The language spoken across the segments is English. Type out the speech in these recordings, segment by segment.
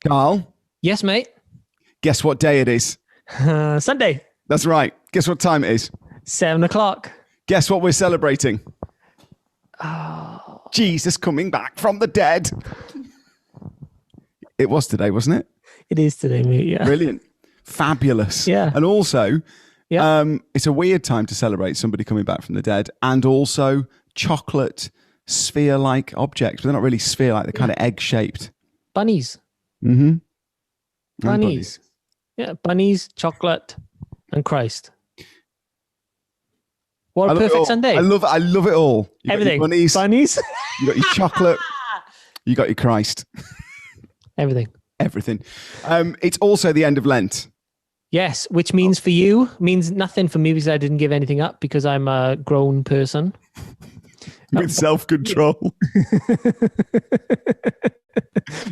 Carl, Yes, mate. guess what day it is? Sunday, That's right. Guess what time it is? 7:00. Guess what we're celebrating? Oh, Jesus coming back from the dead. It was today, wasn't it? it is today, mate. Yeah. Brilliant. Fabulous. Yeah. And also, Yeah. it's a weird time to celebrate somebody coming back from the dead, and also chocolate sphere-like objects. But they're not really sphere-like. They're kind of egg-shaped. Bunnies. Mm-hmm. Bunnies. Yeah. Bunnies, chocolate, and Christ. What a perfect Sunday. I love it all. You Everything. Got your Bunnies. You got your chocolate. You got your Christ. Everything. Everything. It's also the end of Lent. Yes, which means for you, means nothing for me because I didn't give anything up because I'm a grown person. With self-control.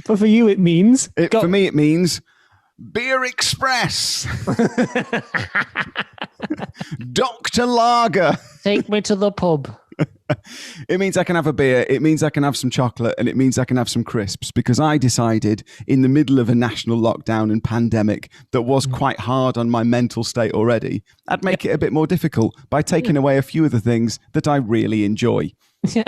But for you, it means... For me, it means Beer Express. Dr. Lager. Take me to the pub. It means I can have a beer. It means I can have some chocolate, and it means I can have some crisps, because I decided in the middle of a national lockdown and pandemic that was quite hard on my mental state already, I'd make it a bit more difficult by taking away a few of the things that I really enjoy. Yeah.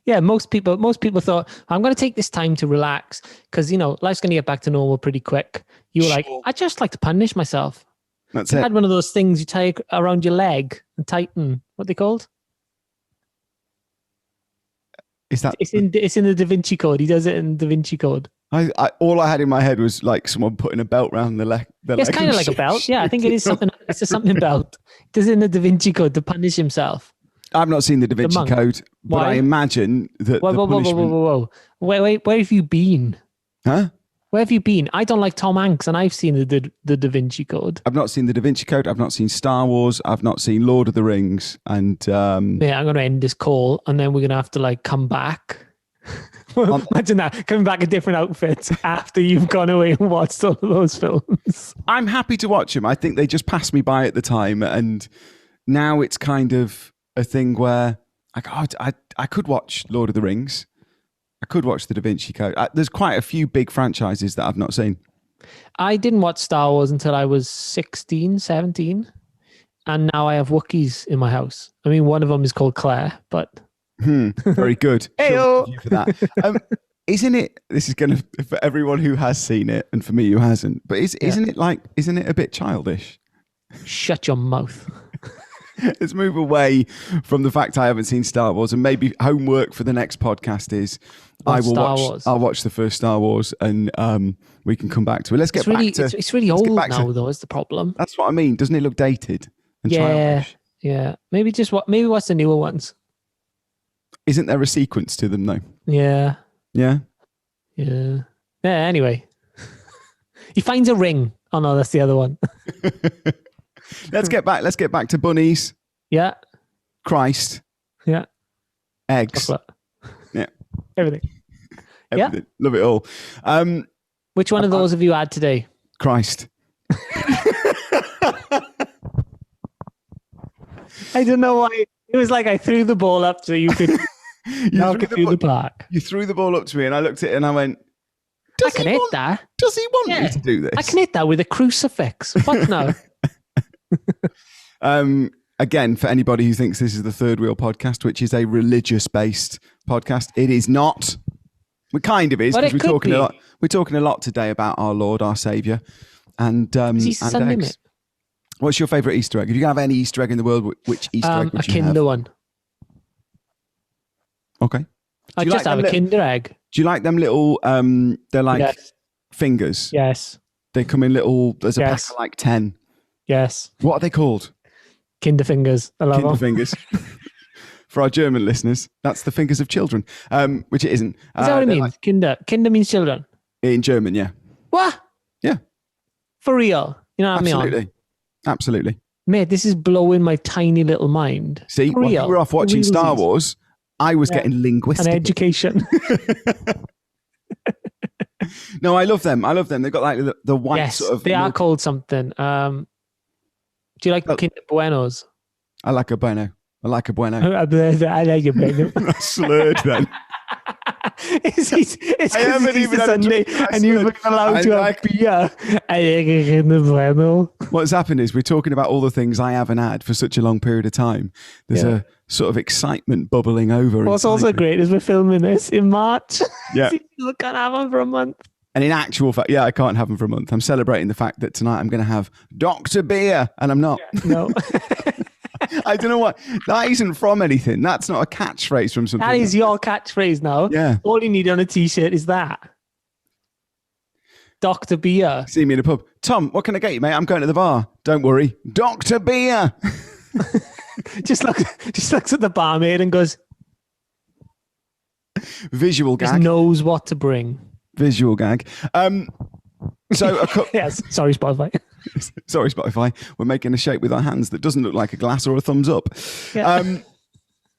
Yeah, most people thought, I'm going to take this time to relax because, life's going to get back to normal pretty quick. You were like, I just like to punish myself. That's I it. had one of those things you tie around your leg and tighten. What are they called? Is that? It's in the Da Vinci Code. He does it in Da Vinci Code. All I had in my head was like someone putting a belt around the leg. It's kind of like a belt. Yeah, I think it is something. It's a something belt. He does it in the Da Vinci Code to punish himself. I've not seen the Da Vinci Code, but I imagine that Whoa. Wait, where have you been? Huh? Where have you been? I don't like Tom Hanks, and I've seen the Da Vinci Code. I've not seen the Da Vinci Code. I've not seen Star Wars. I've not seen Lord of the Rings. And yeah, I'm going to end this call, and then we're going to have to come back. Imagine that, coming back in different outfits after you've gone away and watched all of those films. I'm happy to watch them. I think they just passed me by at the time, and now it's kind of a thing where I could watch Lord of the Rings. I could watch the Da Vinci Code. There's quite a few big franchises that I've not seen. I didn't watch Star Wars until I was 16, 17. And now I have Wookiees in my house. I mean, one of them is called Claire, but... Very good. Hey-o. Sure, for that. Isn't it, this is going to, for everyone who has seen it, and for me who hasn't, but isn't it a bit childish? Shut your mouth. Let's move away from the fact I haven't seen Star Wars, and maybe homework for the next podcast is I'll watch the first Star Wars, and we can come back to it. It's really old now, though, is the problem. That's what I mean. Doesn't it look dated and childish? Yeah. Maybe watch the newer ones. Isn't there a sequence to them though? Yeah. Yeah. Yeah. Yeah. Anyway, he finds a ring. Oh no, that's the other one. Let's get back to bunnies. Yeah. Christ. Yeah. Eggs. Chocolate. Yeah. Everything. Yeah. Love it all. Which one of those have you had today? Christ. I don't know why. It was like I threw the ball up so you could knock it through the park. You threw the ball up to me and I looked at it and I went, I can hit that. Does he want me to do this? I can hit that with a crucifix. What now? Again, for anybody who thinks this is the Third Wheel podcast, which is a religious-based podcast, it is not. It kind of is, because we're talking a lot today about our Lord, our Saviour, and eggs. What's your favourite Easter egg? If you can have any Easter egg in the world, which Easter egg would you have? A Kinder one. Okay. I just have a Kinder egg. Do you like them little? They're like fingers. Yes. They come in little. There's a pack of like 10. Yes. What are they called? Kinder fingers. I love Kinder them. fingers. For our German listeners, that's the fingers of children, which it isn't. Is that what it means? Like, Kinder means children. In German, yeah. What? Yeah. For real? You know what I mean? Absolutely. Mate, this is blowing my tiny little mind. See, while you were off watching Star Wars, I was getting linguistic. And education. No, I love them. They've got like the white sort of... they are called something. Do you like Kinder Buenos? I like a Bueno. I like a Bueno. I like a Bueno. I slurred then. It's I haven't even had a Sunday drink. and you've been allowed to have beer. What's happened is we're talking about all the things I haven't had for such a long period of time. There's a sort of excitement bubbling over. What's also great is we're filming this in March. Yeah. You can't have them for a month. And in actual fact, I can't have them for a month. I'm celebrating the fact that tonight I'm going to have Dr. Beer, and I'm not. No. I don't know what. That isn't from anything. That's not a catchphrase from something. That is your catchphrase now. Yeah. All you need on a t-shirt is that. Dr. Beer. See me in a pub. Tom, what can I get you, mate? I'm going to the bar. Don't worry. Dr. Beer. just looks at the barmaid and goes, visual gag. just knows what to bring. Visual gag. So yes, sorry, Spotify. Sorry, Spotify. We're making a shape with our hands that doesn't look like a glass or a thumbs up. Yeah.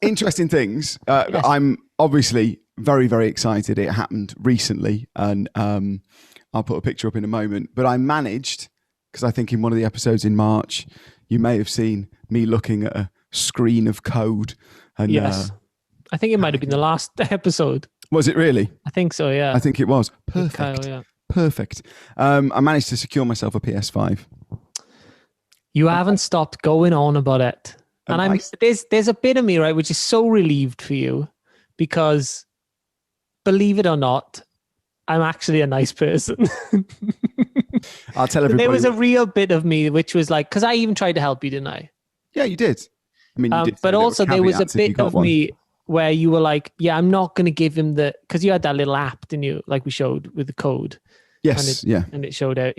Interesting things. Yes. I'm obviously very, very excited. It happened recently, and I'll put a picture up in a moment. But I managed, because I think in one of the episodes in March, you may have seen me looking at a screen of code. And, yes. I think it might have been the last episode. Was it really? I think so, yeah. I think it was. Perfect. Kyle, yeah. Perfect. I managed to secure myself a PS5. You haven't stopped going on about it. And there's a bit of me, right, which is so relieved for you because, believe it or not, I'm actually a nice person. I'll tell everybody. There was a real bit of me which was like, because I even tried to help you, didn't I? Yeah, you did. I mean, you did. But also there was a bit of me where you were like, yeah, I'm not going to give him because you had that little app, didn't you? Like we showed with the code. Yes, and it showed out,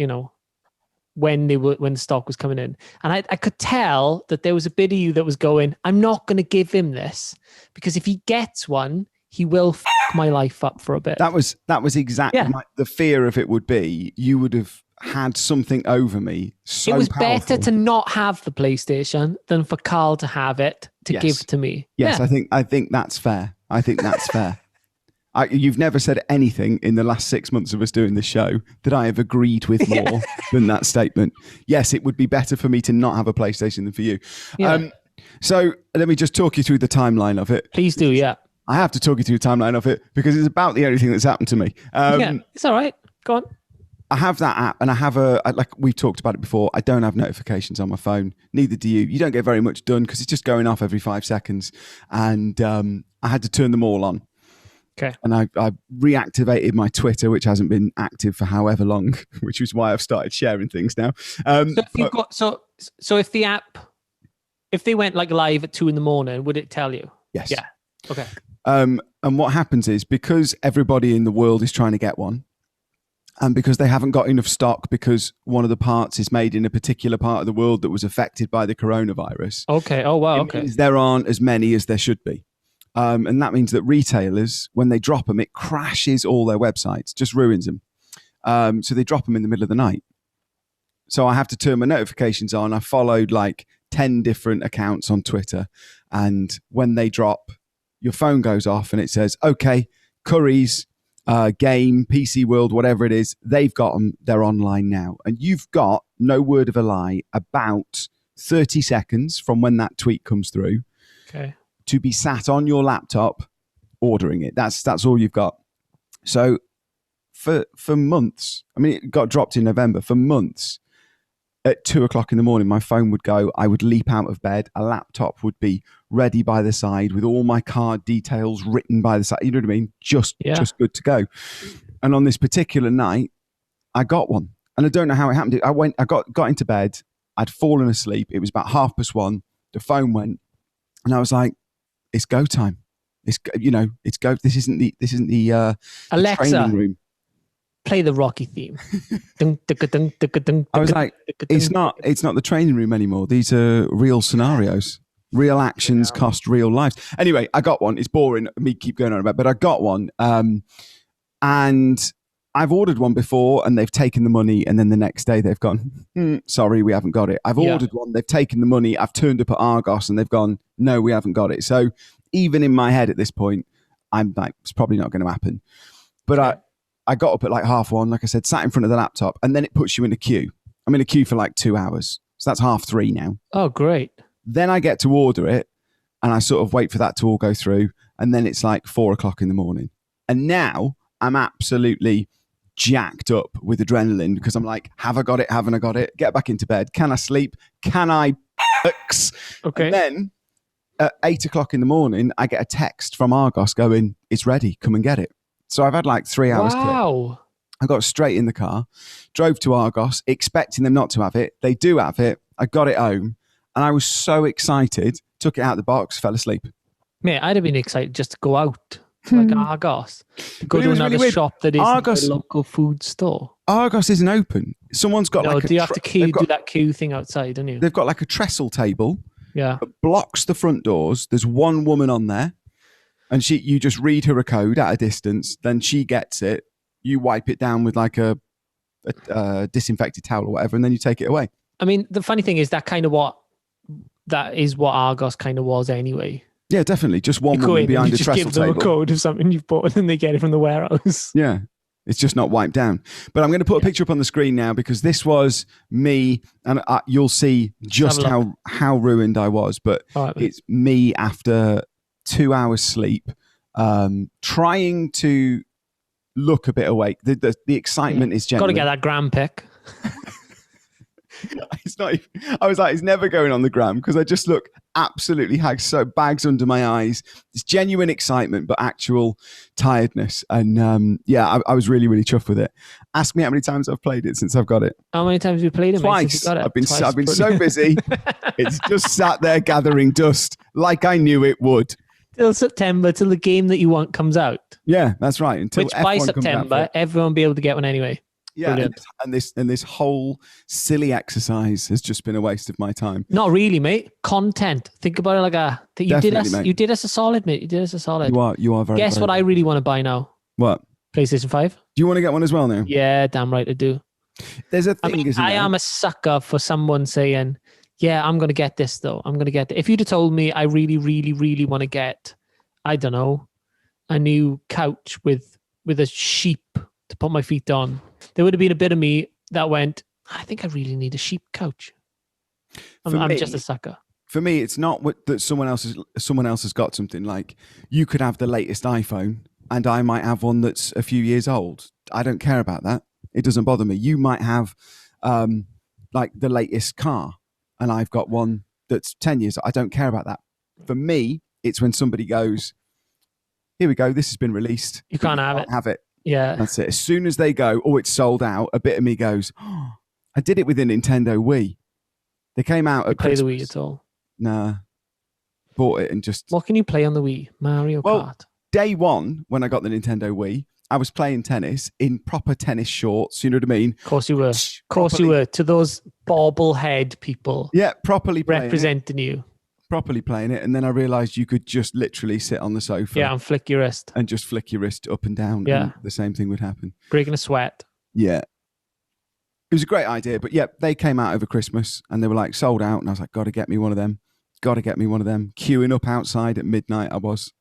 when the stock was coming in, and I could tell that there was a bit of you that was going, I'm not going to give him this because if he gets one, he will fuck my life up for a bit. That was exactly the fear of it would be. You would have had something over me. So it was powerful. Better to not have the PlayStation than for Carl to have it to give to me. Yes, yeah. I think that's fair. I think that's fair. You've never said anything in the last 6 months of us doing this show that I have agreed with more than that statement. Yes, it would be better for me to not have a PlayStation than for you. Yeah. So let me just talk you through the timeline of it. Please do, yeah. I have to talk you through the timeline of it because it's about the only thing that's happened to me. It's all right. Go on. I have that app and I have like we've talked about it before, I don't have notifications on my phone. Neither do you. You don't get very much done because it's just going off every 5 seconds. And I had to turn them all on. Okay. And I reactivated my Twitter, which hasn't been active for however long, which is why I've started sharing things now. So if the app, if they went like live at 2 a.m, would it tell you? Yes. Yeah. Okay. And what happens is because everybody in the world is trying to get one, and because they haven't got enough stock because one of the parts is made in a particular part of the world that was affected by the coronavirus. Okay. Oh, wow. Okay. There aren't as many as there should be. And that means that retailers, when they drop them, it crashes all their websites, just ruins them. So they drop them in the middle of the night. So I have to turn my notifications on. I followed like 10 different accounts on Twitter. And when they drop, your phone goes off and it says, okay, Curry's game, PC World, whatever it is, they've got them. They're online now. And you've got, no word of a lie, about 30 seconds from when that tweet comes through. Okay. To be sat on your laptop ordering it. That's all you've got. So for months, I mean, it got dropped in November. For months, at 2 o'clock in the morning, my phone would go. I would leap out of bed. A laptop would be ready by the side with all my card details written by the side. You know what I mean? Just good to go. And on this particular night, I got one. And I don't know how it happened. I got into bed. I'd fallen asleep. It was about 1:30. The phone went. And I was like, it's go time. It's go. This isn't the Alexa, training room. Play the Rocky theme. I was like, it's not the training room anymore. These are real scenarios. Real actions cost real lives. Anyway, I got one. It's boring. Me keep going on about, but I got one. And I've ordered one before, and they've taken the money, and then the next day they've gone, sorry, we haven't got it. I've ordered one. They've taken the money. I've turned up at Argos, and they've gone, no, we haven't got it. So even in my head at this point, I'm like, it's probably not going to happen. But I got up at like 1:30, like I said, sat in front of the laptop, and then it puts you in a queue. I'm in a queue for like 2 hours. So that's 3:30 now. Oh, great. Then I get to order it, and I sort of wait for that to all go through, and then it's like 4 o'clock in the morning. And now I'm absolutely jacked up with adrenaline because I'm like, have I got it? Haven't I got it? Get back into bed. Can I sleep? Can I? Okay. And then at 8 o'clock in the morning, I get a text from Argos going, it's ready. Come and get it. So I've had like 3 hours. Wow. I got straight in the car, drove to Argos, expecting them not to have it. They do have it. I got it home, and I was so excited. Took it out of the box, fell asleep. Mate, I'd have been excited just to go out to like Argos, to go to another really shop that is Argos, a local food store. Argos isn't open. Someone's got like do you have to do that queue thing outside, don't you? They've got like a trestle table. Yeah. That blocks the front doors. There's one woman on there, and you just read her a code at a distance. Then she gets it. You wipe it down with like a disinfected towel or whatever, and then you take it away. I mean, the funny thing is that is what Argos kind of was anyway. Yeah, definitely. Just one woman behind a trestle table. Just give them a code of something you've bought, and they get it from the warehouse. Yeah. It's just not wiped down. But I'm going to put a picture up on the screen now because this was me, and you'll see just how ruined I was. But it's me after 2 hours sleep, trying to look a bit awake. The excitement is genuine. Got to get that gram pic. It's not even, I was like, it's never going on the gram because I just look absolutely hagged. So bags under my eyes. It's genuine excitement, but actual tiredness. And I was really, really chuffed with it. Ask me how many times I've played it since I've got it. How many times have you played it? Twice. I've been so busy. It's just sat there gathering dust like I knew it would. Till September, till the game that you want comes out. Yeah, that's right. Until Which by September, everyone will be able to get one anyway. Yeah, and this whole silly exercise has just been a waste of my time. Not really, mate. Content. Think about it like you did us a solid, mate. You did us a solid. You are very. Guess what I really want to buy now? What? PlayStation 5. Do you want to get one as well now? Yeah, damn right I do. There's a thing, isn't there? I am a sucker for someone saying, yeah, I'm going to get this though. I'm going to get it. If you'd have told me I really, really, really want to get, I don't know, a new couch with a sheep to put my feet on, there would have been a bit of me that went, I think I really need a sheep couch. I'm just a sucker. For me, it's not that someone else has got something. Like, you could have the latest iPhone and I might have one that's a few years old. I don't care about that. It doesn't bother me. You might have like the latest car and I've got one that's 10 years old. I don't care about that. For me, it's when somebody goes, here we go, this has been released. You can't have it. Yeah. That's it. As soon as they go, oh, it's sold out, a bit of me goes, oh, I did it with a Nintendo Wii. They came out at Christmas. Play the Wii at all? Nah. Bought it and just... What can you play on the Wii? Mario Kart? Day one, when I got the Nintendo Wii, I was playing tennis in proper tennis shorts, you know what I mean? Of course you were. Of course you were. To those bobblehead people. Yeah, properly representing you. Properly playing it, and then I realised you could just literally sit on the sofa. Yeah, and flick your wrist. And just flick your wrist up and down. Yeah. And the same thing would happen. Breaking a sweat. Yeah. It was a great idea, but yeah, they came out over Christmas and they were like sold out, and I was like, gotta get me one of them. Queuing up outside at midnight, I was.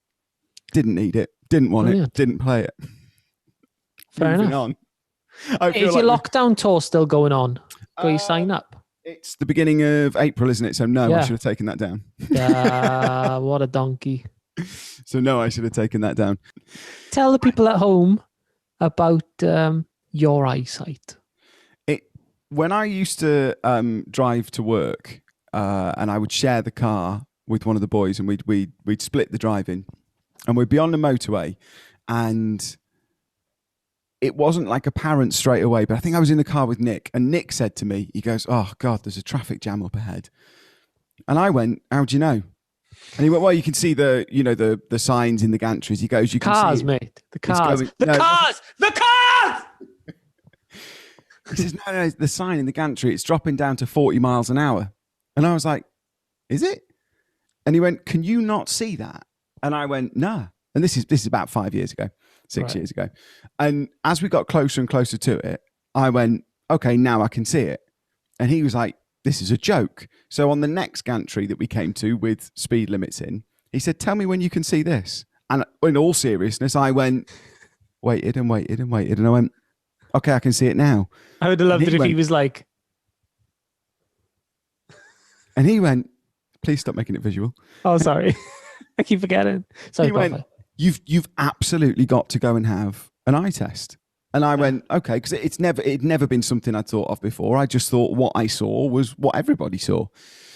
Didn't need it. Didn't want it. Didn't play it. Fair enough. Is your lockdown tour still going on? Got you sign up? It's the beginning of April, isn't it? So no, I should have taken that down. What a donkey. So no, I should have taken that down. Tell the people at home about your eyesight. When I used to drive to work and I would share the car with one of the boys, and we'd split the driving, and we'd be on the motorway, and it wasn't like apparent straight away, but I think I was in the car with Nick, and Nick said to me, he goes, oh God, there's a traffic jam up ahead. And I went, how do you know? And he went, well, you can see the signs in the gantries. He goes, you can cars, see mate. The cars. The cars! He says, no, the sign in the gantry, it's dropping down to 40 miles an hour. And I was like, is it? And he went, can you not see that? And I went, nah. And this is about 5 years ago. 6 years ago. And as we got closer and closer to it, I went, okay, now I can see it. And he was like, this is a joke. So on the next gantry that we came to with speed limits in, he said, tell me when you can see this. And in all seriousness, I went, waited. And I went, okay, I can see it now. I would have loved it if he was like. And he went, please stop making it visual. Oh, sorry. I keep forgetting. Sorry, he went, you've absolutely got to go and have an eye test. And I went, okay, because it'd never been something I'd thought of before. I just thought what I saw was what everybody saw.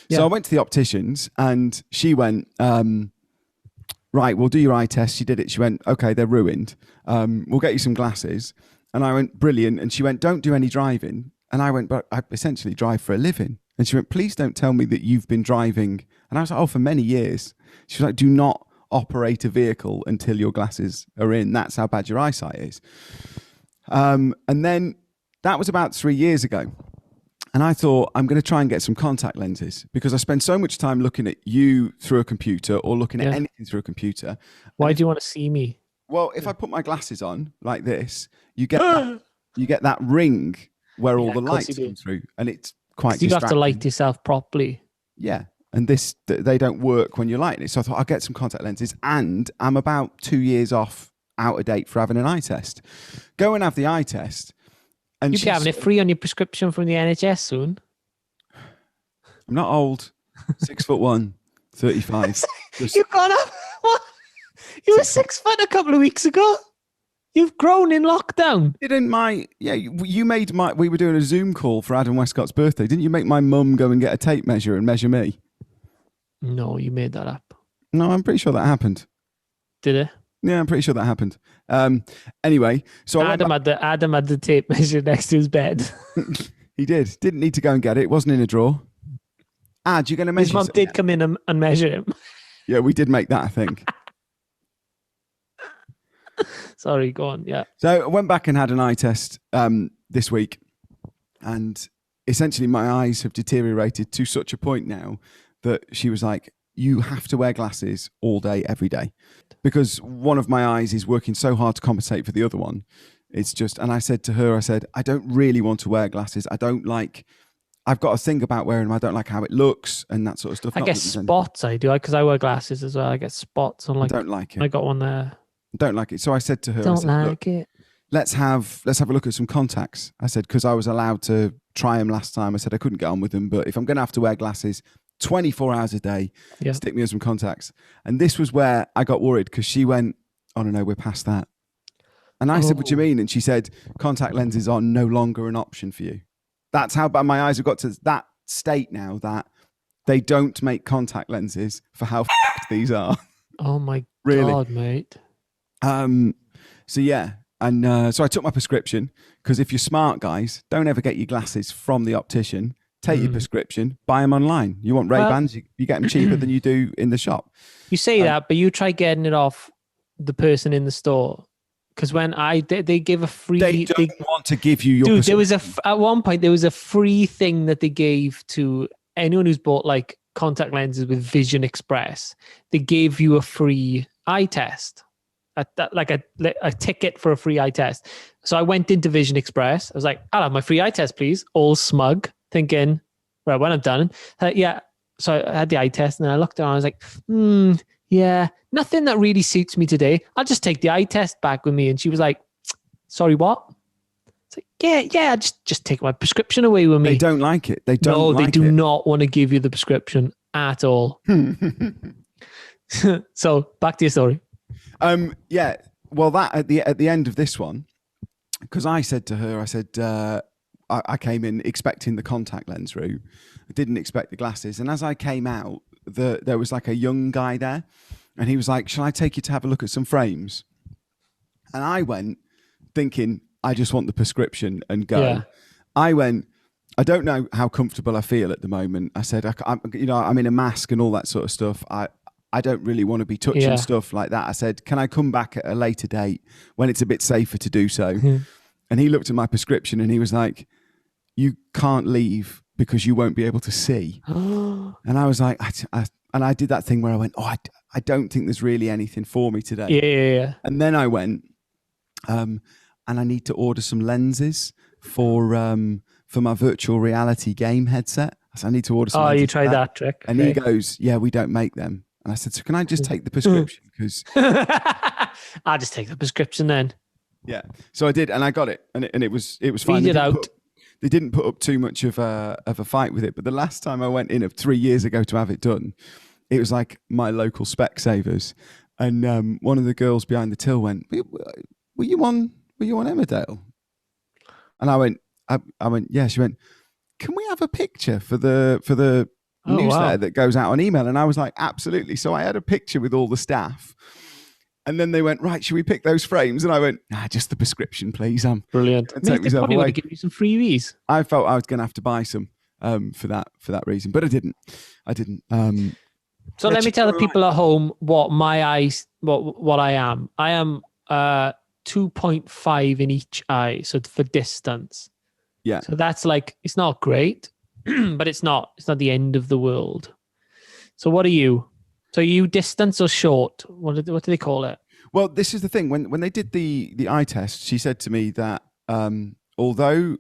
Yeah. So I went to the opticians and she went, right, we'll do your eye test. She did it. She went, okay, they're ruined. We'll get you some glasses. And I went, brilliant. And she went, don't do any driving. And I went, but I essentially drive for a living. And she went, please don't tell me that you've been driving. And I was like, oh, for many years. She was like, do not operate a vehicle until your glasses are in. That's how bad your eyesight is. And then that was about 3 years ago. And I thought, I'm going to try and get some contact lenses because I spend so much time looking at you through a computer or looking at anything through a computer. Why do you want to see me? Well, if I put my glasses on like this, you get that ring where all the lights come through, and it's quite distracting. You have to light yourself properly. Yeah. And they don't work when you're lighting it. So I thought I'll get some contact lenses, and I'm about 2 years out of date for having an eye test. Go and have the eye test. And you'll be having it free on your prescription from the NHS soon. I'm not old. 6'1", 35. You've gone up. What? You were 6 foot a couple of weeks ago. You've grown in lockdown. You made we were doing a Zoom call for Adam Westcott's birthday. Didn't you make my mum go and get a tape measure and measure me? No, you made that up. No, I'm pretty sure that happened. Did it? Yeah, I'm pretty sure that happened. Anyway, so Adam had the tape measure next to his bed. He did. Didn't need to go and get it. It wasn't in a drawer. Ad, you're going to measure. His mum did come in and measure him. Yeah, we did make that, I think. Sorry, go on. Yeah. So I went back and had an eye test this week, and essentially my eyes have deteriorated to such a point now that she was like, you have to wear glasses all day, every day, because one of my eyes is working so hard to compensate for the other one. It's just, and I said to her, I don't really want to wear glasses. I've got a thing about wearing them. I don't like how it looks and that sort of stuff. I get spots. I do, because I wear glasses as well. I get spots on I don't like it. I got one there. Don't like it. So I said to her, it. Let's have a look at some contacts. I said, because I was allowed to try them last time. I said I couldn't get on with them, but if I'm going to have to wear glasses 24 hours a day, stick me with some contacts. And this was where I got worried, because she went, oh no, we're past that. And I said, what do you mean? And she said, contact lenses are no longer an option for you. That's how bad my eyes have got to that state now, that they don't make contact lenses for how f***ed these are. Oh my really? God, mate. So yeah. And so I took my prescription, because if you're smart, guys, don't ever get your glasses from the optician. Take your prescription, buy them online. You want Ray-Bans, you get them cheaper than you do in the shop. You say that, but you try getting it off the person in the store. Because when they give a free... They don't want to give you your prescription. At one point, there was a free thing that they gave to anyone who's bought like contact lenses with Vision Express. They gave you a free eye test. Like a ticket for a free eye test. So I went into Vision Express. I was like, I'll have my free eye test, please. All smug, thinking, right, when I'm done. Yeah. So I had the eye test, and then I looked down. I was like, yeah, nothing that really suits me today. I'll just take the eye test back with me. And she was like, sorry, what? It's like, yeah, just take my prescription away with me. They don't like it. They do not want to give you the prescription at all. So back to your story. Yeah. Well, that at the end of this one, because I said to her, I came in expecting the contact lens route. I didn't expect the glasses. And as I came out, there was like a young guy there, and he was like, shall I take you to have a look at some frames? And I went thinking, I just want the prescription and go. Yeah. I went, I don't know how comfortable I feel at the moment. I said, I'm in a mask and all that sort of stuff. I don't really want to be touching stuff like that. I said, can I come back at a later date when it's a bit safer to do so? And he looked at my prescription and he was like, you can't leave because you won't be able to see. And I was like, and I did that thing where I went, I don't think there's really anything for me today. Yeah. And then I went, and I need to order some lenses for my virtual reality game headset. So I need to order some lenses. You tried that trick. And he goes, yeah, we don't make them. And I said, so can I just take the prescription? Because I'll just take the prescription then. Yeah. So I did, and I got it, and it was fine. They didn't put up too much of a fight with it. But the last time I went in 3 years ago to have it done, it was like my local Specsavers. And one of the girls behind the till went, "Were you on Emmerdale?" And I went, "Yeah." She went, "Can we have a picture for the newsletter that goes out on email?" And I was like, "Absolutely." So I had a picture with all the staff. And then they went, "Right, should we pick those frames?" And I went, "Just the prescription, please." Brilliant. They probably would have given you some freebies. I felt I was going to have to buy some for that reason, but I didn't. So let me tell the people at home what my eyes, what I am. I am 2.5 in each eye, so for distance. Yeah. So that's like, it's not great, but it's not the end of the world. So what are you? So are you distance or short? What do they call it? Well, this is the thing. When they did the eye test, she said to me that although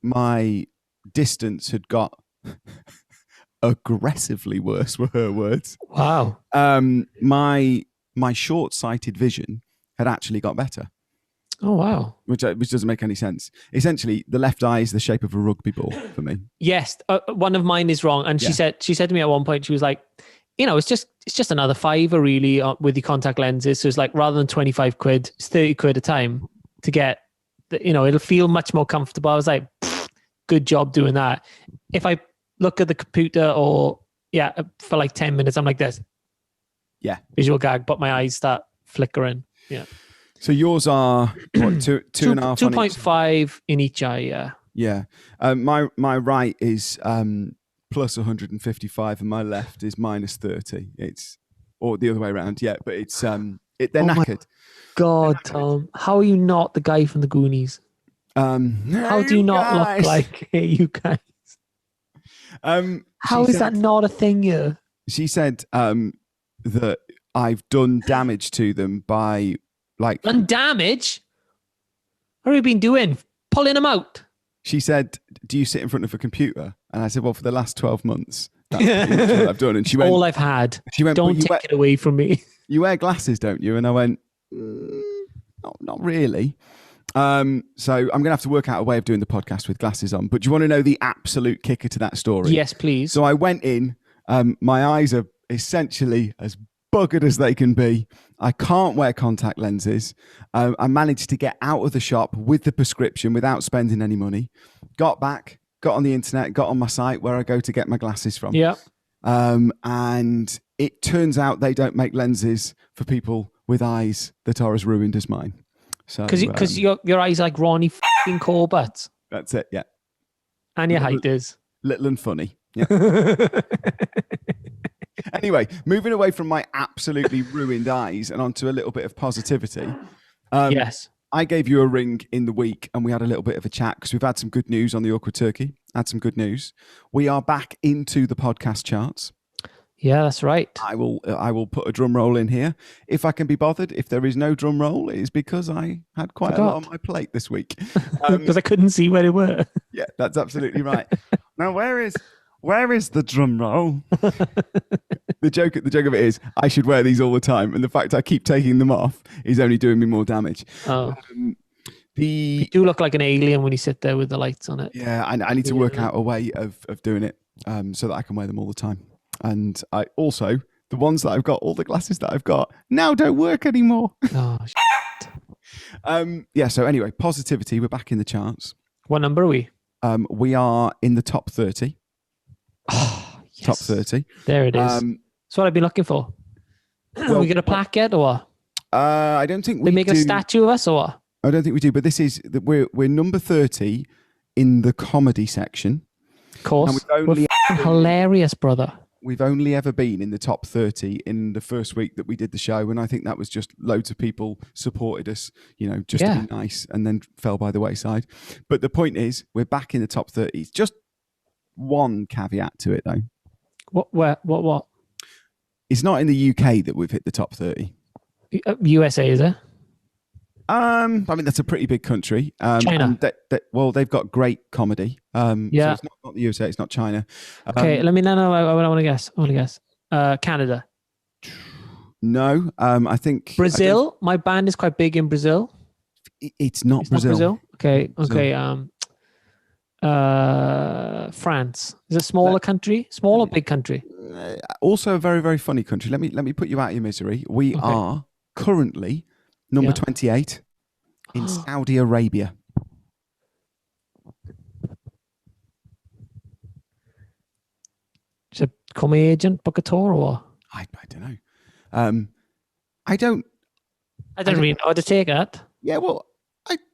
my distance had got aggressively worse, were her words. Wow. My short-sighted vision had actually got better. Oh, wow. Which doesn't make any sense. Essentially, the left eye is the shape of a rugby ball for me. Yes, one of mine is wrong. And she said to me at one point, she was like, it's just another $5 really with the contact lenses. So it's like, rather than 25 quid, it's 30 quid a time to get, it'll feel much more comfortable. I was like, good job doing that. If I look at the computer for like 10 minutes, I'm like this. Yeah. Visual gag, but my eyes start flickering. Yeah. So yours are what, 2.5 2.5 in each eye, yeah. Yeah. My right is plus 155 and my left is minus 30. Or the other way around, yeah. But it's they're knackered. God, Tom, how are you not the guy from the Goonies? How do you not look like you guys? How is that not a thing here? She said that I've done damage to them by done damage? What have you been doing? Pulling them out? She said, "Do you sit in front of a computer?" And I said, "Well, for the last 12 months, that's pretty much what I've done." And she went, "All I've had." She went, "Don't take it away from me." You wear glasses, don't you? And I went, not really. So I'm going to have to work out a way of doing the podcast with glasses on. But do you want to know the absolute kicker to that story? Yes, please. So I went in. My eyes are essentially as buggered as they can be. I can't wear contact lenses. I managed to get out of the shop with the prescription without spending any money. Got back, got on the internet, got on my site where I go to get my glasses from. Yeah. And it turns out they don't make lenses for people with eyes that are as ruined as mine. So because your eyes are like Ronnie f***ing Corbett. That's it, yeah. And your height is little and funny. Yeah. Anyway, moving away from my absolutely ruined eyes and onto a little bit of positivity. Yes. I gave you a ring in the week and we had a little bit of a chat because we've had some good news on the Awkward Turkey. Had some good news. We are back into the podcast charts. Yeah, that's right. I will put a drum roll in here. If I can be bothered, if there is no drum roll, it is because I had quite a lot on my plate this week. Because I couldn't see where they were. Yeah, that's absolutely right. Now, where is the drum roll? The joke of it is I should wear these all the time, and the fact I keep taking them off is only doing me more damage. Oh. You do look like an alien when you sit there with the lights on it. Yeah, I need to work out a way of doing it so that I can wear them all the time. And I also, the ones that I've got, all the glasses that I've got now don't work anymore. Oh, shit. Yeah, so anyway, positivity, we're back in the charts. What number are we? We are in the top 30. Oh, yes. Top 30. There it is. That's what I've been looking for. Well, we get a plaque yet or what? I don't think we make a statue of us or what? I don't think we do, but this is, we're number 30 in the comedy section. Of course. We're hilarious, brother. We've only ever been in the top 30 in the first week that we did the show. And I think that was just loads of people supported us, just to be nice, and then fell by the wayside. But the point is, we're back in the top 30. It's just one caveat to it, though. What? It's not in the UK that we've hit the top 30. USA, is it? I mean, that's a pretty big country. China. They've got great comedy. Yeah. So it's not the USA, it's not China. Okay, I want to guess. Canada. No, I think... Brazil? My band is quite big in Brazil. It's not Brazil. Okay. France. Is it a smaller country? Small or big country? Also a very, very funny country. Let me put you out of your misery. We are currently number 28 in Saudi Arabia. Is it come agent, book a tour, or what? I don't know. I don't really know how to take that. Yeah, well,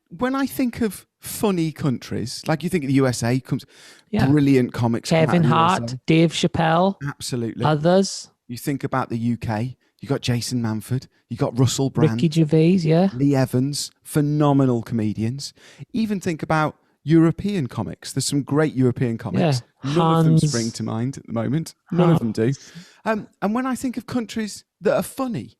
when I think of funny countries, like you think of the USA, comes brilliant comics. Kevin Hart, Dave Chappelle. Absolutely. Others. You think about the UK, you got Jason Manford, you got Russell Brand. Ricky Gervais, Lee Evans, phenomenal comedians. Even think about European comics. There's some great European comics. Yeah. None of them spring to mind at the moment. None of them do. And when I think of countries that are funny,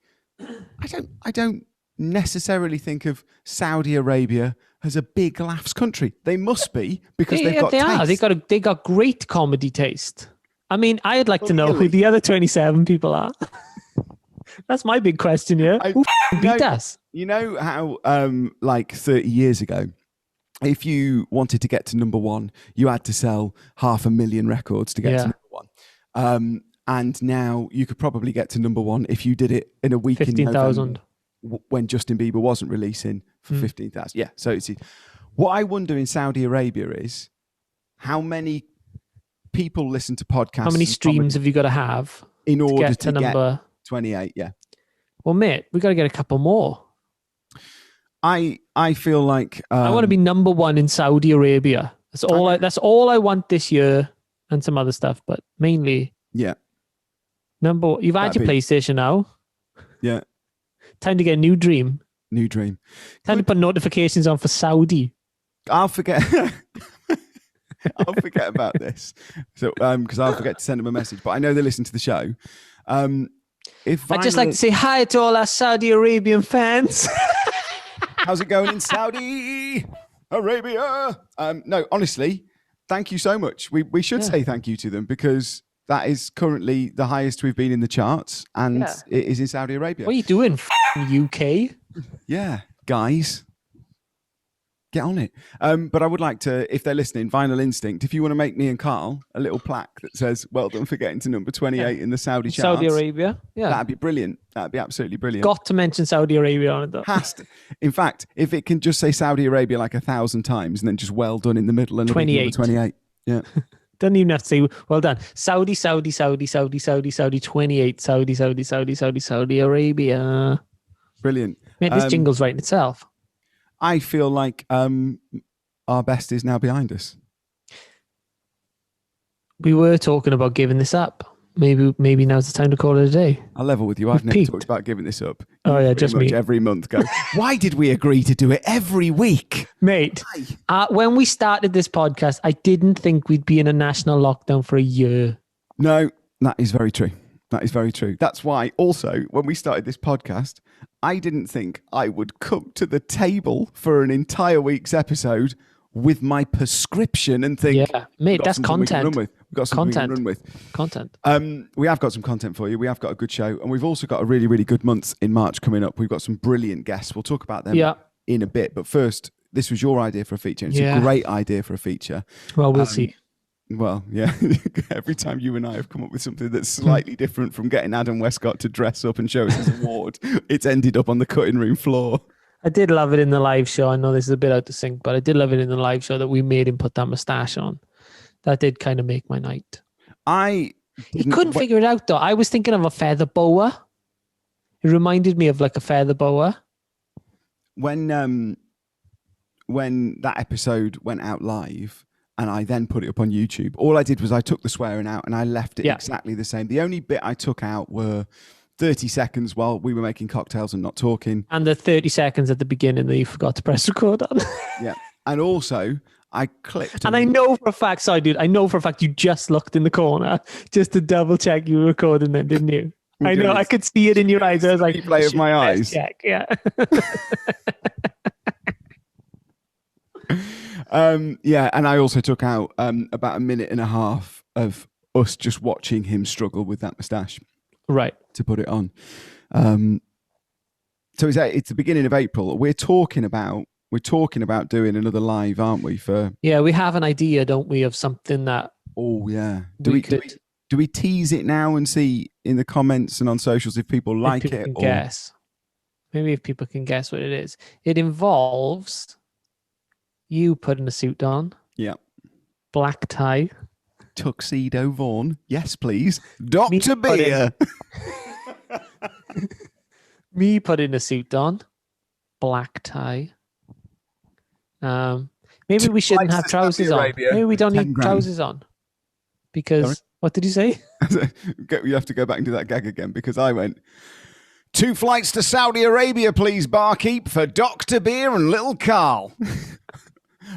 I don't necessarily think of Saudi Arabia as a big laughs country. They must be, because they've got taste. They got great comedy taste. I mean, I'd like to know who the other 27 people are. That's my big question here. Who beat us? You know how like 30 years ago, if you wanted to get to number one, you had to sell 500,000 records to get to number one. And now you could probably get to number one if you did it in a week 15,000. When Justin Bieber wasn't releasing for 15,000. Yeah. So it's what I wonder in Saudi Arabia is how many people listen to podcasts. How many streams have you got to have in order to get number 28? Yeah. Well, mate, we got to get a couple more. I feel like I want to be number one in Saudi Arabia. That's all I want this year, and some other stuff, but mainly you've had your PlayStation now. Yeah. Time to get a new dream. Time to put notifications on for Saudi. I'll forget. I'll forget about this. So, because I'll forget to send them a message. But I know they listen to the show. I'd just like to say hi to all our Saudi Arabian fans. How's it going in Saudi Arabia? No, honestly, thank you so much. We should say thank you to them, because that is currently the highest we've been in the charts, and it is in Saudi Arabia. What are you doing, UK? Yeah, guys, get on it. But I would like to, if they're listening, Vinyl Instinct, if you want to make me and Carl a little plaque that says, well done for getting to number 28 in the Saudi charts. Saudi Arabia, that'd be brilliant. That'd be absolutely brilliant. Got to mention Saudi Arabia on it, though. In fact, if it can just say Saudi Arabia like 1,000 times and then just well done in the middle and 28. 28. Yeah. Doesn't even have to say well done. Saudi, 28, Saudi Arabia. Brilliant. Mate, this jingle's writing itself. I feel like our best is now behind us. We were talking about giving this up. Maybe now's the time to call it a day. I'll level with you. I've never talked about giving this up. Oh yeah, just me. Every month go, why did we agree to do it every week? Mate, when we started this podcast, I didn't think we'd be in a national lockdown for a year. No, that is very true. That is very true. That's why also when we started this podcast, I didn't think I would come to the table for an entire week's episode with my prescription and think, mate, that's content. We've got something we can run with. Content. We have got some content for you. We have got a good show, and we've also got a really, really good month in March coming up. We've got some brilliant guests. We'll talk about them in a bit. But first, this was your idea for a feature. It's a great idea for a feature. Well, we'll see. Well, yeah. Every time you and I have come up with something that's slightly different from getting Adam Westcott to dress up and show us his award, it's ended up on the cutting room floor. I did love it in the live show. I know this is a bit out of sync, but I did love it in the live show that we made him put that moustache on. That did kind of make my night. He couldn't figure it out, though. I was thinking of a feather boa. It reminded me of like a feather boa. When that episode went out live and I then put it up on YouTube, all I did was I took the swearing out and I left it exactly the same. The only bit I took out were 30 seconds while we were making cocktails and not talking. And the 30 seconds at the beginning that you forgot to press record on. Yeah. And also, I clicked. And I know for a fact, I know for a fact you just looked in the corner just to double check you were recording then, didn't you? I know, I could see it in your eyes. I was like, replay of my eyes. Check. Yeah. And I also took out about a minute and a half of us just watching him struggle with that moustache. Right. To put it on. So it's the beginning of April. We're talking about we're talking about doing another live, aren't we? Yeah, we have an idea, don't we, of something that. Oh yeah. Do we tease it now and see in the comments and on socials if people like people it? Can guess. Maybe if people can guess what it is. It involves you putting a suit on. Yeah. Black tie. Tuxedo Vaughan. Yes, please. Dr. Beer. Me putting a suit on. Black tie. Maybe we shouldn't have trousers on. Maybe we don't need trousers on. Because, sorry? What did you say? You have to go back and do that gag again because I went, 2 flights to Saudi Arabia, please, barkeep, for Dr. Beer and Little Carl.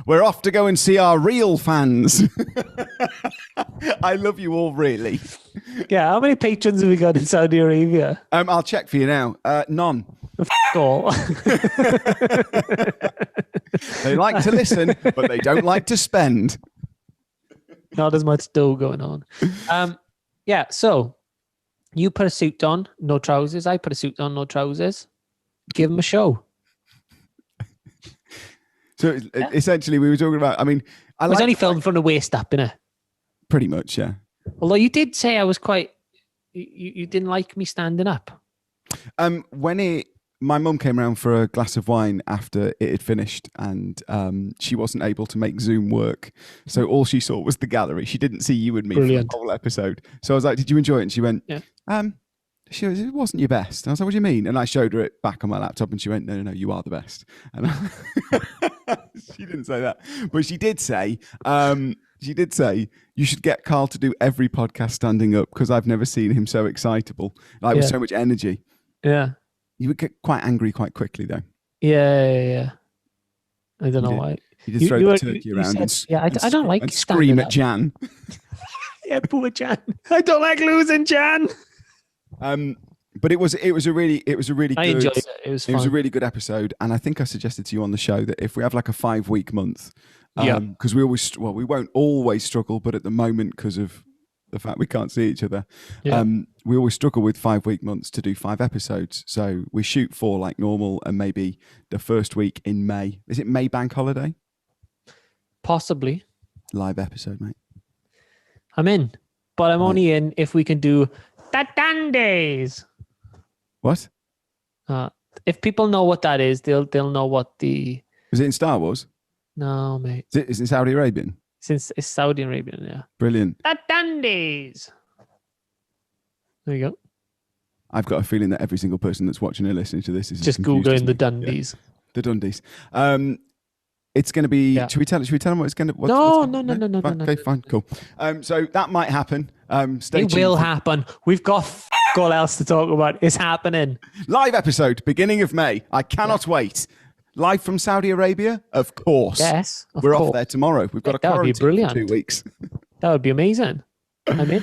We're off to go and see our real fans. I love you all, really. Yeah, how many patrons have we got in Saudi Arabia? I'll check for you now. None. All. They like to listen, but they don't like to spend. Not as much dough going on. Yeah, so you put a suit on, no trousers. I put a suit on, no trousers. Give them a show. So essentially, we were talking about. I mean, I was only filmed from the waist up, innit? Pretty much, yeah. Although you did say I was quite. You didn't like me standing up. My mum came around for a glass of wine after it had finished, and she wasn't able to make Zoom work, so all she saw was the gallery. She didn't see you and me. Brilliant. For the whole episode. So I was like, "Did you enjoy it?" And she went, "Yeah." She goes, "It wasn't your best." And I was like, "What do you mean?" And I showed her it back on my laptop, and she went, "No, you are the best." And she didn't say that, but she did say, you should get Carl to do every podcast standing up because I've never seen him so excitable, like with so much energy. Yeah, you would get quite angry quite quickly, though. Yeah. I don't know why. You just throw the turkey around I don't like and scream at Jan. Yeah, poor Jan. I don't like losing Jan. But it was a really good. I enjoyed it. It was fun. It was a really good episode, and I think I suggested to you on the show that if we have like a 5-week month, because we won't always struggle, but at the moment because of the fact we can't see each other, we always struggle with 5-week months to do 5 episodes. So we shoot 4 like normal, and maybe the first week in May. Is it May bank holiday? Possibly. Live episode, mate. I'm in, but I'm only in if we can do the Dundays. What? If people know what that is, they'll know what the. Was it in Star Wars? No, mate. Is it Saudi Arabian? Since it's Saudi Arabian, yeah. Brilliant. The Dundays. There you go. I've got a feeling that every single person that's watching or listening to this is just googling the Dundies. Yeah. The Dundies. It's going to be. Yeah. Should we tell them what it's going to? No. Okay, fine, cool. So that might happen. Stay tuned. It will happen. We've got all else to talk about. It's happening. Live episode, beginning of May. I cannot wait. Live from Saudi Arabia, of course. Yes, we're off there tomorrow. We've got a quarantine for 2 weeks. That would be amazing. I'm in.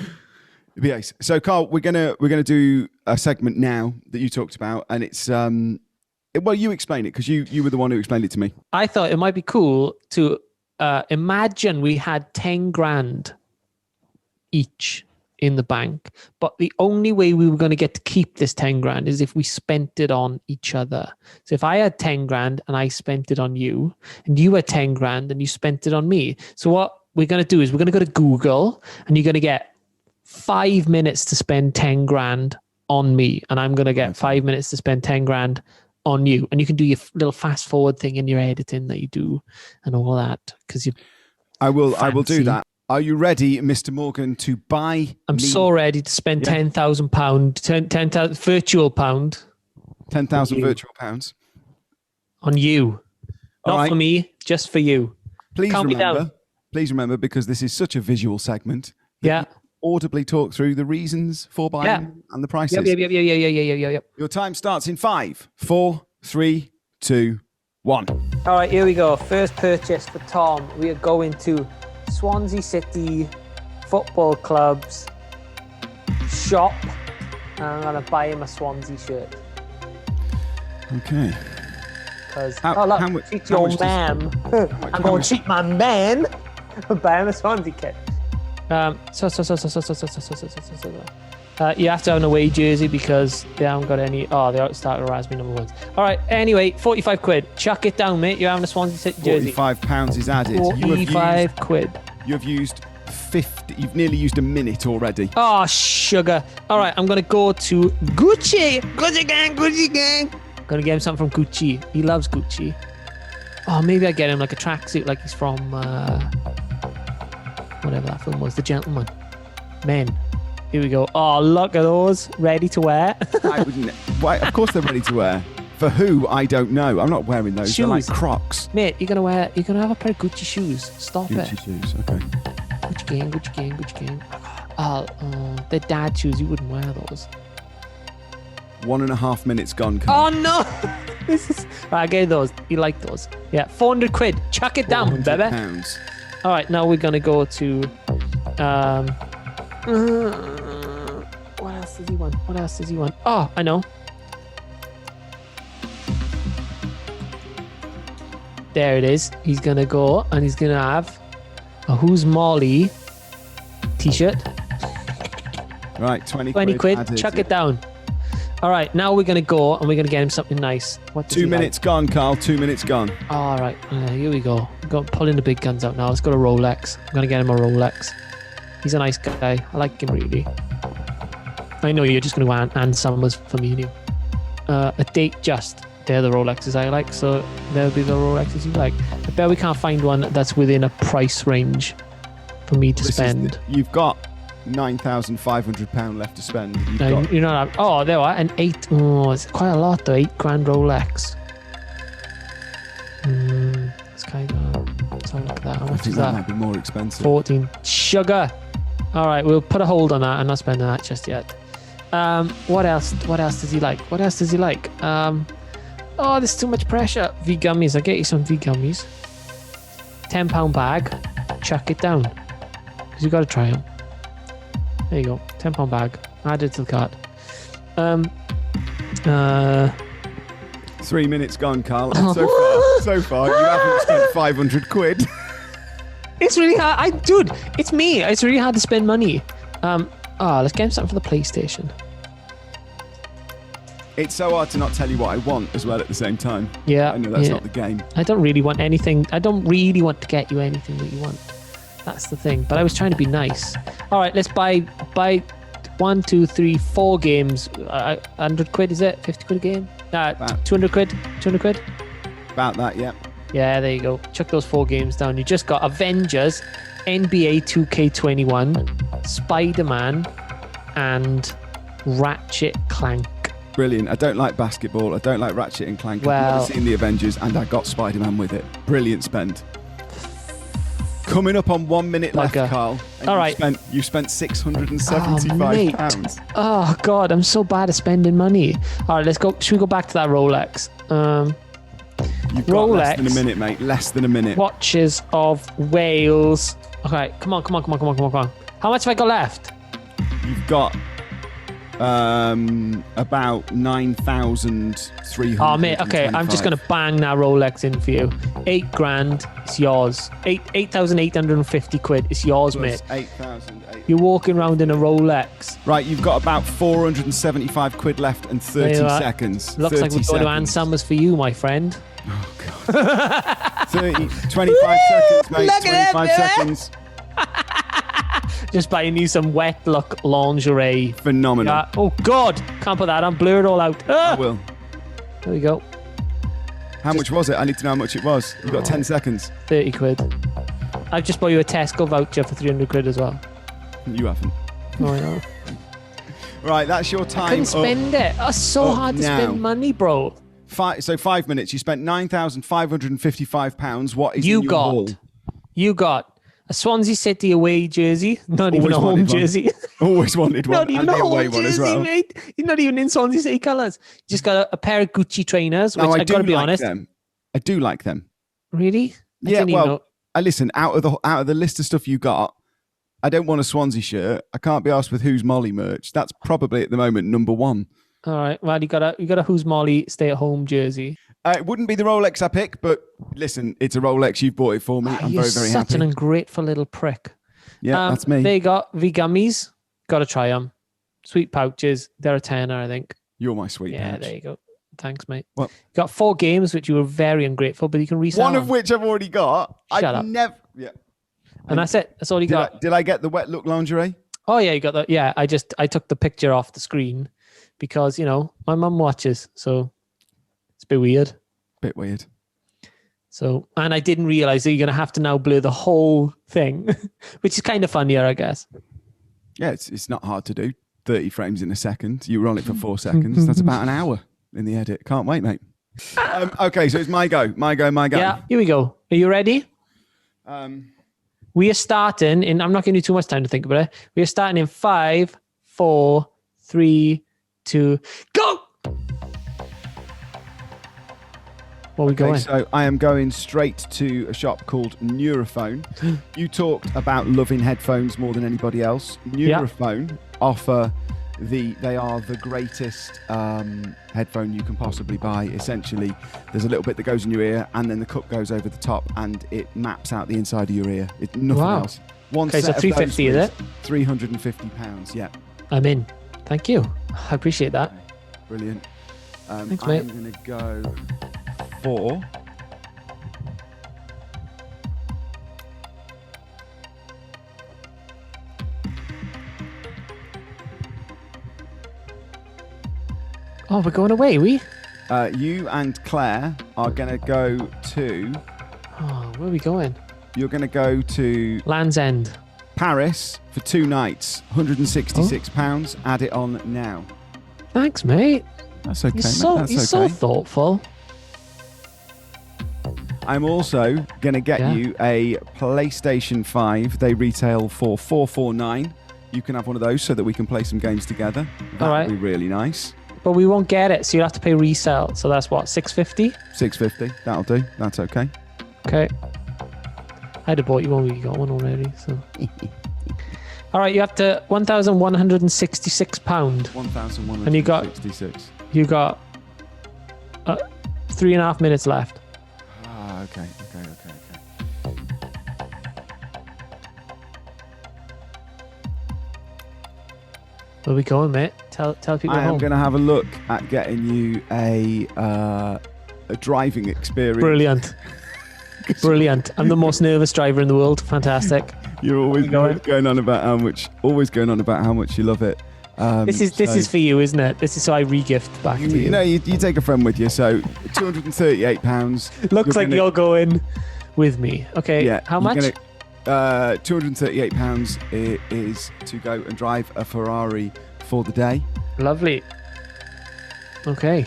Yes. So, Carl, we're gonna do a segment now that you talked about, and it's well, you explain it because you were the one who explained it to me. I thought it might be cool to imagine we had 10 grand each in the bank, but the only way we were going to get to keep this 10 grand is if we spent it on each other. So if I had 10 grand and I spent it on you, and you had 10 grand and you spent it on me. So what we're going to do is we're going to go to Google, and you're going to get 5 minutes to spend 10 grand on me, and I'm going to get 5 minutes to spend 10 grand on you, and you can do your little fast forward thing in your editing that you do and all that because you. I will do that. Are you ready, Mr. Morgan, to buy? I'm so ready to spend £10,000, 10,000 virtual pound. 10,000 virtual pounds on you, not for me, just for you. Please remember, because this is such a visual segment. Yeah. Audibly talk through the reasons for buying and the prices. Yep. Your time starts in 5, 4, 3, 2, 1. All right, here we go. First purchase for Tom. We are going to Swansea City Football Club's shop, and I'm going to buy him a Swansea shirt. Okay. Because treat your man. I'm going to treat my man and buy him a Swansea kit. You have to have an away jersey because they haven't got any. Oh, they started raspberry number ones. All right. Anyway, 45 quid. Chuck it down, mate. You're having a Swansea City jersey. £45 is added. 45 quid. You have used 50. You've nearly used a minute already. Oh, sugar. All right. I'm going to go to Gucci. Gucci gang. Gucci gang. Going to get him something from Gucci. He loves Gucci. Oh, maybe I get him like a tracksuit like he's from whatever that film was. The Gentleman. Men. Here we go. Oh, look at those. Ready to wear. I wouldn't. Why, of course they're ready to wear. For who? I don't know. I'm not wearing those. Shoes. They're like Crocs. Mate, you're gonna have a pair of Gucci shoes. Stop Gucci it. shoes. Okay. Gucci gang, Gucci gang, Gucci gang. Oh, they're dad shoes. You wouldn't wear those. 1.5 minutes gone. Carl. Oh no! This is. Right, I gave those. You like those? Yeah, 400 quid. Chuck it down, baby. Pounds. All right, now we're gonna go to. What else does he want? What else does he want? Oh, I know. There it is. He's gonna go and he's gonna have a Who's Molly t-shirt. Right, 20 quid. Added. Chuck it down. All right, now we're gonna go and we're gonna get him something nice. What does 2 minutes gone, Carl. 2 minutes gone. All right, here we go. Pulling the big guns out now. Let's go to Rolex. I'm gonna get him a Rolex. He's a nice guy. I like him really. I know you're just going to and Summers for me and you. A Date Just. They're the Rolexes I like, so they'll be the Rolexes you like. I bet we can't find one that's within a price range for me to spend. You've got £9,500 left to spend. You're not. Oh, there are an 8. Oh, it's quite a lot though. £8,000 Rolex. It's kind of. Let's have a look at that. How much is that? Might be more expensive. 14. Sugar. All right, we'll put a hold on that. I'm not spending that just yet. What else? What else does he like? What else does he like? Oh, there's too much pressure. V gummies. I'll get you some V gummies. £10 bag. Chuck it down. Because you got to try them. There you go. £10 bag. Add it to the cart. 3 minutes gone, Carl. So far, you haven't spent 500 quid. It's really hard. Dude, it's me. It's really hard to spend money. Let's get him something for the PlayStation. It's so hard to not tell you what I want as well at the same time. Yeah. I know that's not the game. I don't really want anything. I don't really want to get you anything that you want. That's the thing. But I was trying to be nice. All right, let's buy 1, 2, 3, 4 games. 100 quid, is it? 50 quid a game? 200 quid? 200 quid? About that, yeah. Yeah, there you go. Chuck those 4 games down. You just got Avengers, NBA 2K21, Spider-Man, and Ratchet Clank. Brilliant. I don't like basketball. I don't like Ratchet and Clank. I've never seen the Avengers, and I got Spider-Man with it. Brilliant spend. Coming up on 1 minute left, Carl. All right. You spent £675. Oh, God, I'm so bad at spending money. All right, let's go. Should we go back to that Rolex? You've got Rolex, less than a minute, mate. Less than a minute. Watches of Wales. Okay, come on. How much have I got left? You've got about 9,300. Oh, mate, okay, I'm just going to bang that Rolex in for you. £8,000, it's yours. 8,850 quid, it's yours, plus mate. 8,000. You're walking around in a Rolex. Right, you've got about 475 quid left and 30 seconds. Looks like we're going to Ann Summers for you, my friend. Oh, God. 25 seconds, mate. 25 seconds. Just buying you some wet look lingerie. Phenomenal. Oh, God. Can't put that on. Blur it all out. I will. There we go. How much was it? I need to know how much it was. You've got 10 seconds. 30 quid. I've just bought you a Tesco voucher for 300 quid as well. You haven't. Oh, I know. Right, that's your time. I couldn't spend it. It's so hard to spend money, bro. 5 minutes. You spent £9,555. What is in your haul? You got a Swansea City away jersey, not even a home jersey. Always wanted one. Not even a home jersey, as well. mate. You're not even in Swansea City colours. You just got a pair of Gucci trainers, which I gotta be honest. I do like them. Really? Yeah. Well, I listen. Out of the list of stuff you got, I don't want a Swansea shirt. I can't be asked with Who's Molly merch. That's probably at the moment number one. All right. Well, you got a Who's Molly stay at home jersey. It wouldn't be the Rolex I pick, but listen, it's a Rolex. You've bought it for me. I'm very, very happy. Such an ungrateful little prick. Yeah, that's me. They got V gummies. Got to try them. Sweet pouches. They're a tenner, I think. You're my sweet Yeah, pouch. there you go. Thanks, mate. Well, you got 4 games, which you were very ungrateful, but you can resell one of them. which I've already got. Shut I've up. never. Yeah. And that's it. That's all you got. Did I get the wet look lingerie? Oh yeah, you got that. Yeah, I took the picture off the screen because my mum watches, so it's a bit weird. Bit weird. So, and I didn't realize that you're gonna have to now blur the whole thing, which is kind of funnier, I guess. Yeah, it's not hard to do. 30 frames in a second. You were on it for 4 seconds. That's about an hour in the edit. Can't wait, mate. Okay, so it's my go. Yeah, here we go. Are you ready? We are starting in. I'm not giving you too much time to think about it. We are starting in 5, 4, 3, 2, go. Where are we going? So I am going straight to a shop called Neurophone. You talked about loving headphones more than anybody else. Neurophone offer they are the greatest headphone you can possibly buy. Essentially, there's a little bit that goes in your ear, and then the cup goes over the top, and it maps out the inside of your ear. It's nothing else. Okay, so 350 is it? £350. Yeah. I'm in. Thank you. I appreciate that. Okay. Brilliant. Thanks, mate. I'm going to go for. Oh, we're going away, we? You and Claire are going to go to. Oh, where are we going? You're going to go to Land's End. Paris for 2 nights, £166. Add it on now. Thanks, mate. That's okay. You're so thoughtful. I'm also going to get you a PlayStation 5. They retail for $449. You can have one of those so that we can play some games together. That would be really nice. But we won't get it, so you'll have to pay resale. So that's what, $650? $650. That'll do. That's okay. Okay. I'd have bought you one, but you got one already. So. All right, you have to £1,166. £1,166. And you got 3.5 minutes left. Okay. Where are we going, mate? Tell people I am going to have a look at getting you a driving experience. Brilliant. I'm the most nervous driver in the world. Fantastic. You're always going on about how much you love it. This is for you, isn't it? This is so I re-gift back to you. You take a friend with you, so £238. Looks like you're going with me. Okay. Yeah. How much? £238 is to go and drive a Ferrari for the day. Lovely. Okay.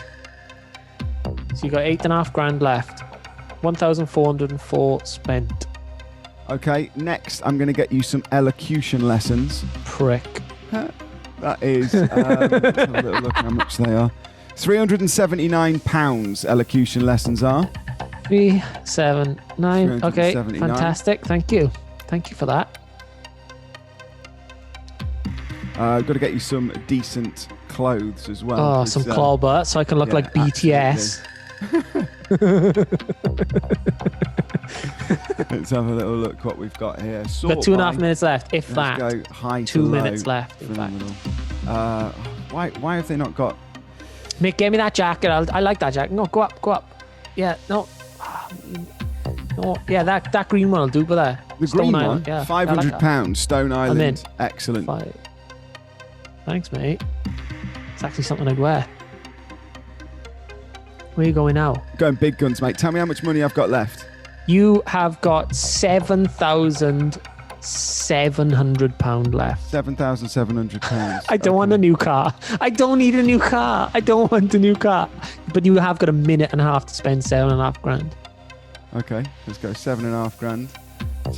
So you got $8,500 left. 1,404 spent. Okay. Next, I'm going to get you some elocution lessons. Prick. That is. Let's have a little look how much they are. £379 elocution lessons are. 379. Okay. Fantastic. Thank you for that. I've got to get you some decent clothes as well. Oh, some claw butt, so I can look like BTS. Let's have a little look what we've got here. Got 2.5 minutes left, if Let's that. go high 2 to minutes low. left, in fact. Why have they not got... Mick, give me that jacket. I like that jacket. No, go up. Yeah, no. No, yeah, that green one will do, but there. The Stone green Island, one, yeah, £500, Stone Island. I'm in. Excellent. Thanks, mate. It's actually something I'd wear. Where are you going now? Going big guns, mate. Tell me how much money I've got left. You have got £7,700 left. £7,700. I don't want a new car. I don't need a new car. I don't want a new car. But you have got 1.5 minutes to spend £7,500. Okay, let's go £7,500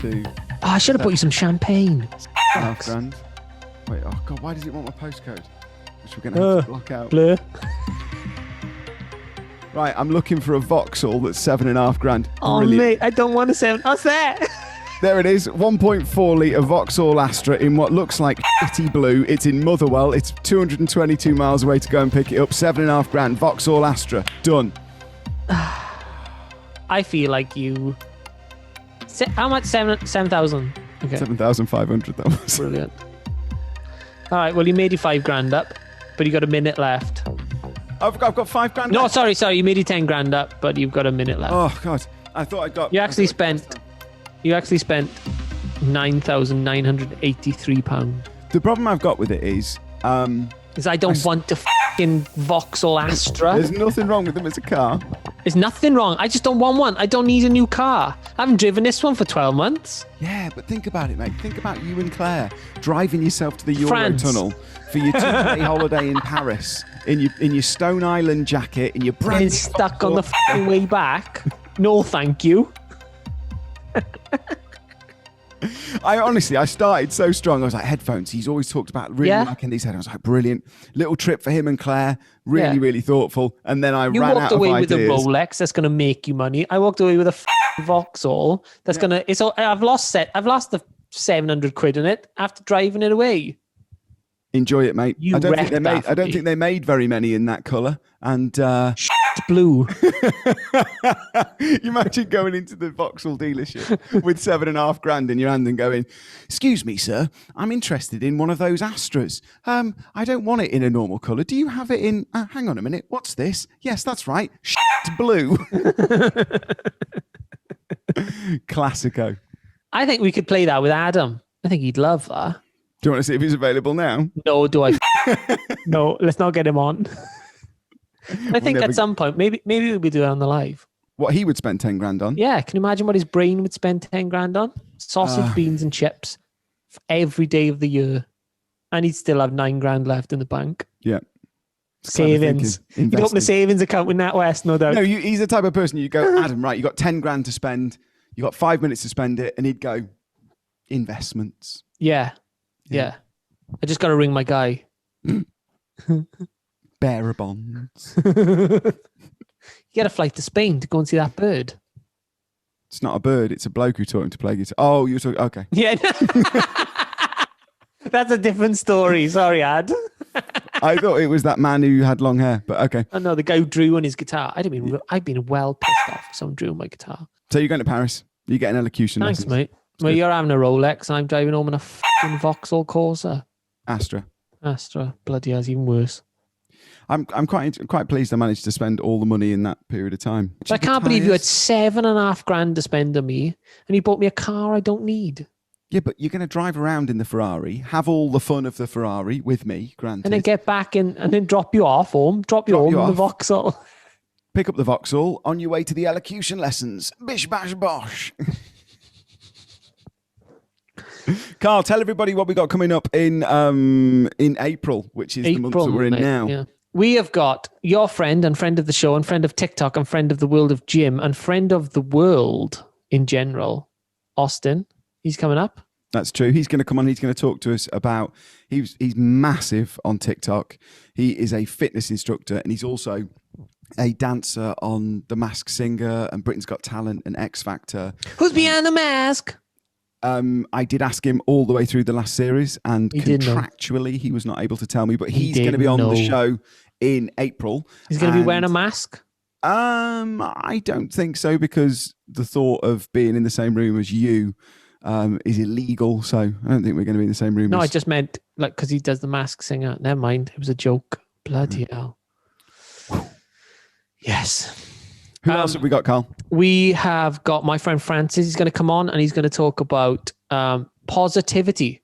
to... Oh, I should have bought you some champagne. £5,000. Wait, oh God, why does it want my postcode? Which we're going to have to block out. Blur. Right, I'm looking for a Vauxhall that's £7,500. Oh, mate, I don't want a 7. What's that? There it is, 1.4 litre Vauxhall Astra in what looks like shitty blue. It's in Motherwell. It's 222 miles away to go and pick it up. £7,500, Vauxhall Astra. Done. I feel like you... How much? 7,000? Okay. 7,500, that was. Brilliant. All right, well, you made your $5,000 up, but you got a minute left. I've got $5,000. No, sorry, you made your $10,000 up, but you've got a minute left. Oh God, I thought I got. You actually spent £9,983. The problem I've got with it is I don't want to fucking Vauxhall Astra. There's nothing wrong with them as a car. There's nothing wrong. I just don't want one. I don't need a new car. I haven't driven this one for 12 months. Yeah, but think about it, mate. Think about you and Claire driving yourself to the France. Eurotunnel for your 2-day holiday in Paris in your Stone Island jacket, in your brand Getting stuck on the fucking way back. No, thank you. I started so strong. I was like, headphones. He's always talked about really liking these headphones. I was like, brilliant. Little trip for him and Claire. Really, really thoughtful. And then I ran out of ideas. You walked away with a Rolex that's going to make you money. I walked away with a Vauxhall that's going to... I've lost the 700 quid in it after driving it away. Enjoy it, mate. I don't think they made very many in that colour. And blue. You imagine going into the Vauxhall dealership with $7,500 in your hand and going, "Excuse me, sir, I'm interested in one of those Astras. I don't want it in a normal colour. Do you have it in? Hang on a minute. What's this? Yes, that's right. Blue." Classico. I think we could play that with Adam. I think he'd love that. Do you want to see if he's available now? No, do I? No, let's not get him on. I think at some point, maybe we'll be doing it on the live. What he would spend $10,000 on? Yeah, can you imagine what his brain would spend $10,000 on? Sausage, beans, and chips for every day of the year, and he'd still have $9,000 left in the bank. Yeah, savings. You'd open a savings account with NatWest, no doubt. No, he's the type of person you go, Adam, right? You got $10,000 to spend. You got 5 minutes to spend it, and he'd go, investments. Yeah. I just got to ring my guy. Bearer bonds. You get a flight to Spain to go and see that bird. It's not a bird. It's a bloke who taught him to play guitar. Oh, you're talking... Okay. Yeah. That's a different story. Sorry, Ad. I thought it was that man who had long hair, but okay. Oh, no, the guy who drew on his guitar. I've been well pissed off if someone drew on my guitar. So you're going to Paris. You're getting elocution lessons. Thanks, mate. Well, you're having a Rolex and I'm driving home in a fucking Vauxhall Corsa. Astra. Bloody hell, it's even worse. I'm quite pleased I managed to spend all the money in that period of time. So I can't believe you had $7,500 to spend on me and you bought me a car I don't need. Yeah, but you're going to drive around in the Ferrari, have all the fun of the Ferrari with me, granted. And then get back in and then drop you off home. Drop you home in the Vauxhall. Pick up the Vauxhall on your way to the elocution lessons. Bish, bash, bosh. Carl, tell everybody what we got coming up in April, which is the month that we're in now. Yeah. We have got your friend and friend of the show and friend of TikTok and friend of the world of gym and friend of the world in general, Austin. He's coming up. That's true. He's going to come on. He's going to talk to us about... He's massive on TikTok. He is a fitness instructor and he's also a dancer on The Masked Singer and Britain's Got Talent and X Factor. Who's behind the mask? I did ask him all the way through the last series and contractually he was not able to tell me, but he's going to be on the show in April. He's going to be wearing a mask? I don't think so because the thought of being in the same room as you is illegal. So I don't think we're going to be in the same room. No, I just meant like because he does The Masked Singer. Never mind. It was a joke. Bloody hell. Yes. Who else have we got, Carl? We have got my friend Francis. He's going to come on and he's going to talk about positivity.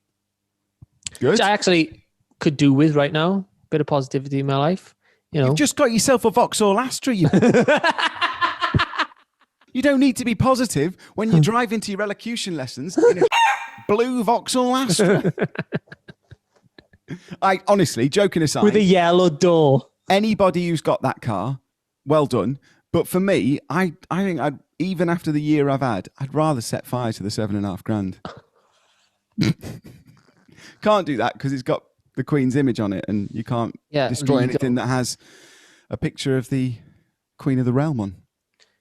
Good. Which I actually could do with right now. Bit of positivity in my life. You've just got yourself a Vauxhall Astra. You don't need to be positive when you drive into your elocution lessons in a blue Vauxhall Astra. I honestly, joking aside, with a yellow door. Anybody who's got that car, well done. But for me, I think even after the year I've had, I'd rather set fire to the $7,500. Can't do that because it's got the Queen's image on it, and you can't destroy anything that has a picture of the Queen of the Realm on.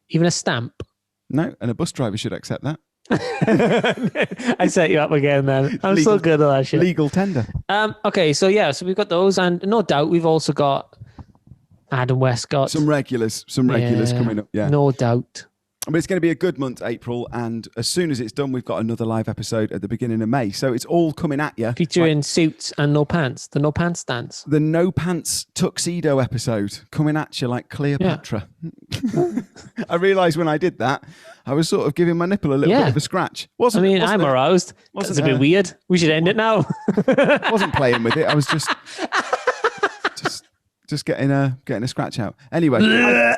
Even a stamp? No, and a bus driver should accept that. I set you up again, man. I'm so good at that shit. Legal tender. Okay, so we've got those, and no doubt we've also got Adam Westcott. Some regulars coming up, yeah. No doubt. But it's going to be a good month, April, and as soon as it's done, we've got another live episode at the beginning of May. So it's all coming at you. Featuring suits and no pants. The no pants dance. The no pants tuxedo episode coming at you like Cleopatra. Yeah. I realised when I did that, I was sort of giving my nipple a little bit of a scratch. I'm aroused. That's a bit weird. We should end it now. I wasn't playing with it. I was just getting a scratch out. Anyway,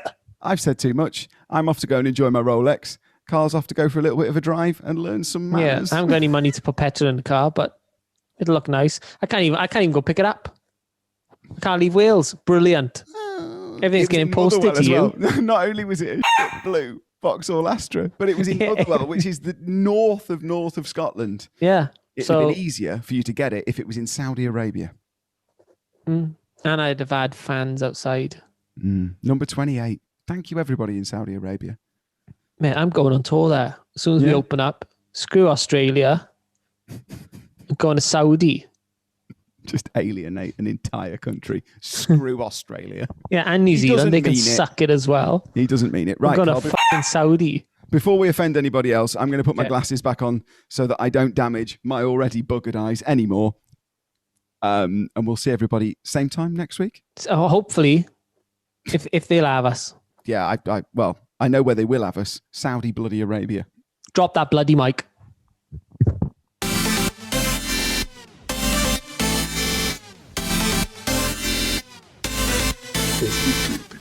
I've said too much. I'm off to go and enjoy my Rolex. Carl's off to go for a little bit of a drive and learn some manners. Yeah, I haven't got any money to put petrol in the car, but it'll look nice. I can't even go pick it up. I can't leave Wales. Brilliant. Everything's getting posted to you. Well. Not only was it a blue Vauxhall Astra, but it was in Motherwell, which is the north of Scotland. Yeah. It would have been easier for you to get it if it was in Saudi Arabia. And I'd have had fans outside. Number 28. Thank you, everybody in Saudi Arabia. Mate, I'm going on tour there. As soon as we open up, screw Australia. I'm going to Saudi. Just alienate an entire country. Screw Australia. Yeah, and New Zealand. They can suck it as well. He doesn't mean it. Right, I'm going to fucking Saudi. Before we offend anybody else, I'm going to put my glasses back on so that I don't damage my already buggered eyes anymore. And we'll see everybody same time next week. So hopefully, if they'll have us. Yeah, I know where they will have us. Saudi bloody Arabia. Drop that bloody mic. This is stupid.